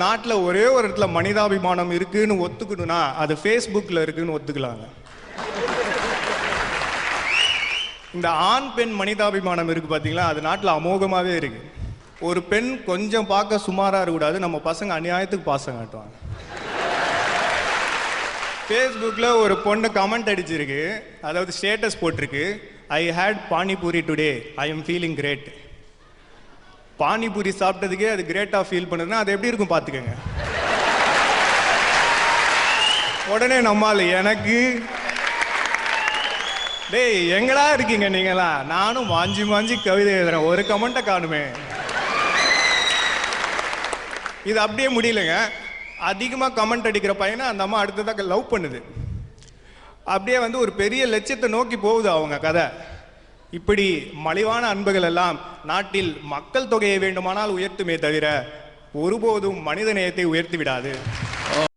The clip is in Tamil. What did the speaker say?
நாட்டில் ஒரே ஒரு இடத்துல மனிதாபிமானம் இருக்குன்னு ஒத்துக்கணும்னா அது ஃபேஸ்புக்கில் இருக்குன்னு ஒத்துக்கலாங்க. இந்த ஆண் பெண் மனிதாபிமானம் இருக்கு பார்த்தீங்களா, அது நாட்டில் அமோகமாகவே இருக்கு. ஒரு பெண் கொஞ்சம் பார்க்க சுமாராக இருக்கக்கூடாது, நம்ம பசங்க அநியாயத்துக்கு பாசம் காட்டுவாங்க. ஃபேஸ்புக்கில் ஒரு பொண்ணு கமெண்ட் அடிச்சிருக்கு, அதாவது ஸ்டேட்டஸ் போட்டிருக்கு, I hate panipuri today, I am feeling great. Panipuri சாப்பிட்டதுக்கே அது கிரேட்டாக ஃபீல் பண்ணுதுன்னா அது எப்படி இருக்கும் பார்த்துக்கோங்க. உடனே நம்மால் எனக்கு டேய் எங்களா இருக்கீங்க நீங்களா, நானும் மாஞ்சி மாஞ்சி கவிதை எழுதுறேன், ஒரு கமெண்ட்டை காணுமே. இது அப்படியே முடியலைங்க. அதிகமாக கமெண்ட் அடிக்கிற பையனை அந்த அம்மா அடுத்ததாக லவ் பண்ணுது. அப்படியே வந்து ஒரு பெரிய லட்சியத்தை நோக்கி போகுது அவங்க கதை. இப்படி மலிவான அன்புகள் எல்லாம் நாட்டில் மக்கள் தொகையை வேண்டுமானால் உயர்த்துமே தவிர ஒருபோதும் மனித நேயத்தை உயர்த்தி விடாது.